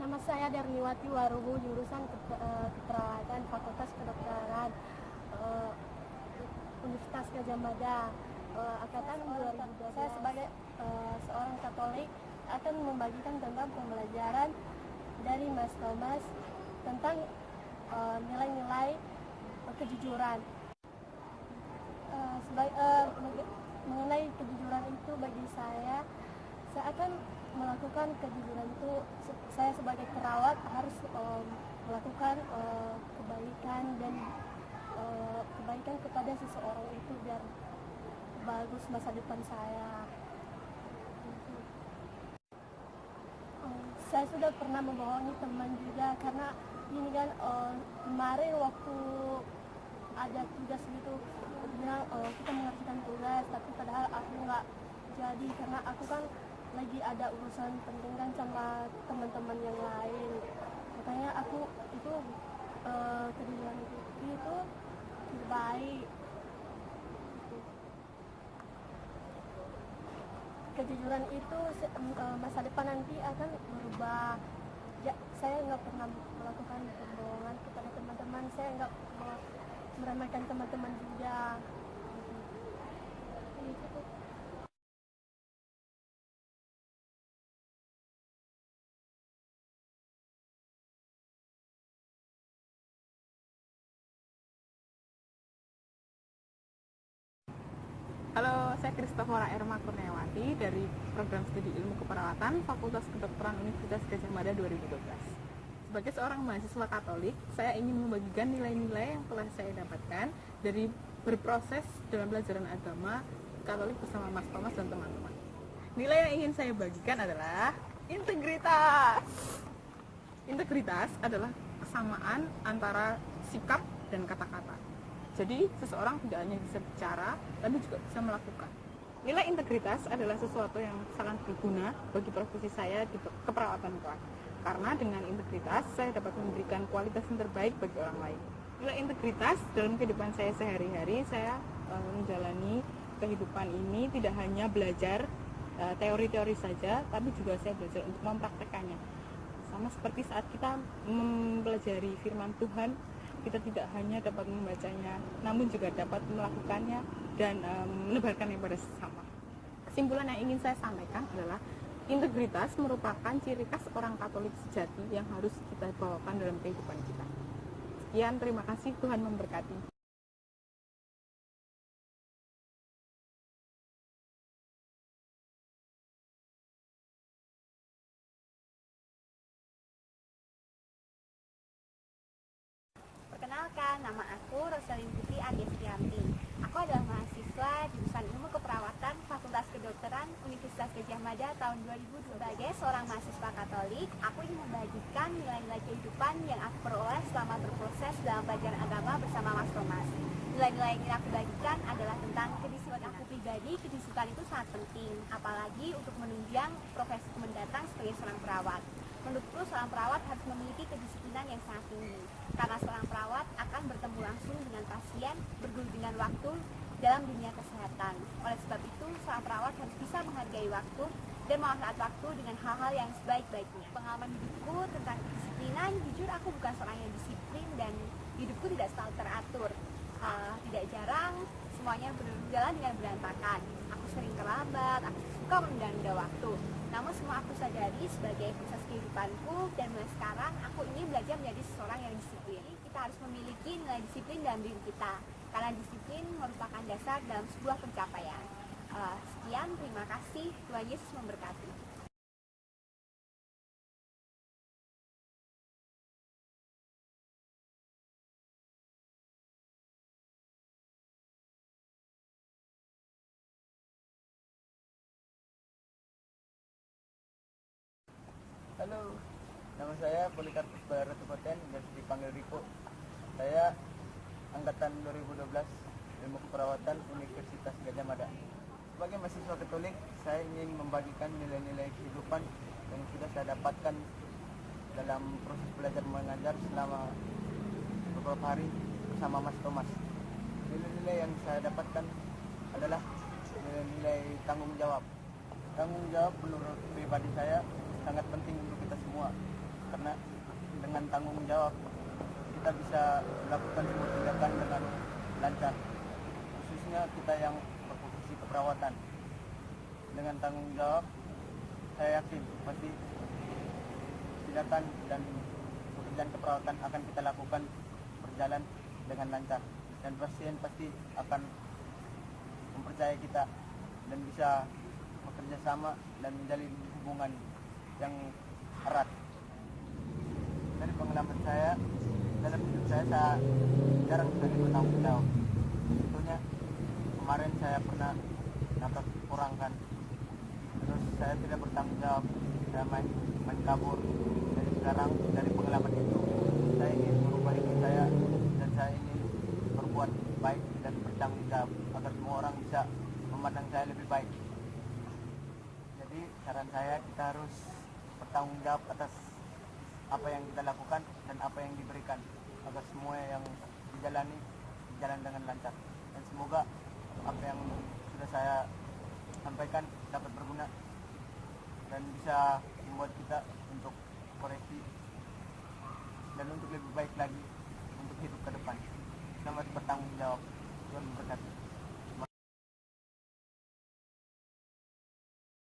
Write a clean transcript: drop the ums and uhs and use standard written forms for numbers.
Nama saya Darniwati Waruhu, jurusan keperawatan Fakultas Kedokteran eh, Universitas Gadjah Mada, angkatan 2012. Saya sebagai seorang Katolik akan membagikan tentang pembelajaran dari Mas Thomas tentang nilai-nilai kejujuran. Mengenai kejujuran itu bagi saya akan melakukan kejujuran itu. Saya sebagai perawat harus melakukan kebaikan dan kebaikan kepada seseorang itu biar bagus masa depan saya. Saya sudah pernah membohongi teman juga, karena ini kan kemarin waktu ada tugas gitu bilang kita mengerjakan tugas, tapi padahal aku nggak jadi karena aku kan lagi ada urusan penting kan sama teman-teman yang lain. Makanya aku itu kejujuran itu terbaik. Kejujuran itu masa depan nanti akan berubah. Ya, saya nggak pernah melakukan kebohongan kepada teman-teman. Saya nggak meremehkan teman-teman juga. Itu. Halo, saya Christopher Erma Kurniawati dari Program Studi Ilmu Keperawatan Fakultas Kedokteran Universitas Gadjah Mada 2012. Sebagai seorang mahasiswa Katolik, saya ingin membagikan nilai-nilai yang telah saya dapatkan dari berproses dalam pelajaran agama Katolik bersama Mas Thomas dan teman-teman. Nilai yang ingin saya bagikan adalah integritas. Integritas adalah kesamaan antara sikap dan kata-kata. Jadi seseorang tidak hanya bisa bicara, tapi juga bisa melakukan. Nilai integritas adalah sesuatu yang sangat berguna bagi profesi saya di keperawatan kelak. Karena dengan integritas, saya dapat memberikan kualitas yang terbaik bagi orang lain. Nilai integritas dalam kehidupan saya sehari-hari, saya menjalani kehidupan ini tidak hanya belajar teori-teori saja, tapi juga saya belajar untuk mempraktekannya. Sama seperti saat kita mempelajari firman Tuhan, kita tidak hanya dapat membacanya, namun juga dapat melakukannya dan menebarkannya pada sesama. Kesimpulan yang ingin saya sampaikan adalah integritas merupakan ciri khas orang Katolik sejati yang harus kita bawakan dalam kehidupan kita. Sekian, terima kasih, Tuhan memberkati. Perkenalkan, nama aku Rosalin Putri Agestianti. Aku adalah mahasiswa jurusan Ilmu Keperawatan Fakultas Kedokteran Universitas Gadjah Mada tahun 2002. Sebagai seorang mahasiswa Katolik, aku ingin membagikan nilai-nilai kehidupan yang aku peroleh selama berproses dalam pelajaran agama bersama Mas Thomas. Nilai-nilai yang ingin aku bagikan adalah tentang kedisiplinan. Aku pribadi, kedisiplinan itu sangat penting, apalagi untuk menunjang profesi mendatang sebagai seorang perawat. Menurutku, seorang perawat harus memiliki kedisiplinan yang sangat tinggi, karena seorang perawat akan bertemu langsung dengan pasien, berguru dengan waktu dalam dunia kesehatan. Oleh sebab itu, seorang perawat harus bisa menghargai waktu dan memanfaatkan waktu dengan hal-hal yang sebaik-baiknya. Pengalaman hidupku tentang kedisiplinan, jujur aku bukan seorang yang disiplin dan hidupku tidak selalu teratur. Tidak jarang semuanya berjalan dengan berantakan. Aku sering terlambat, aku suka menunda-nunda waktu. Namun semua aku sadari sebagai proses kehidupanku, dan mulai sekarang aku ingin belajar menjadi seseorang yang disiplin. Kita harus memiliki nilai disiplin dalam diri kita, karena disiplin merupakan dasar dalam sebuah pencapaian. Sekian, terima kasih. Tuhan Yesus memberkati. Halo, nama saya Polikarpus Balaratupaten, biasa dipanggil Riko. Saya angkatan 2012, Ilmu Keperawatan Universitas Gadjah Mada. Sebagai mahasiswa Katolik, saya ingin membagikan nilai-nilai kehidupan yang sudah saya dapatkan dalam proses belajar mengajar selama beberapa hari bersama Mas Thomas. Nilai-nilai yang saya dapatkan adalah nilai-nilai tanggung jawab. Tanggung jawab menurut pribadi saya sangat penting untuk kita semua, karena dengan tanggung jawab kita bisa melakukan semua tindakan dengan lancar, khususnya kita yang berprofesi keperawatan. Dengan tanggung jawab saya yakin pasti tindakan dan pekerjaan keperawatan akan kita lakukan berjalan dengan lancar, dan pasien pasti akan mempercayai kita dan bisa bekerja sama dan menjalin hubungan yang erat. Dari pengalaman saya dalam hidup saya jarang sekali bertanggung jawab. Contohnya kemarin saya pernah nabrak orang kan, terus saya tidak bertanggung jawab, saya main kabur. Jadi sekarang dari pengalaman itu saya ingin merubah hidup saya, dan saya ingin berbuat baik dan bertanggung jawab agar semua orang bisa memandang saya lebih baik. Jadi saran saya, kita harus bertanggung jawab atas apa yang kita lakukan dan apa yang diberikan, agar semua yang dijalani berjalan dengan lancar. Dan semoga apa yang sudah saya sampaikan dapat berguna dan bisa membuat kita untuk koreksi dan untuk lebih baik lagi untuk hidup ke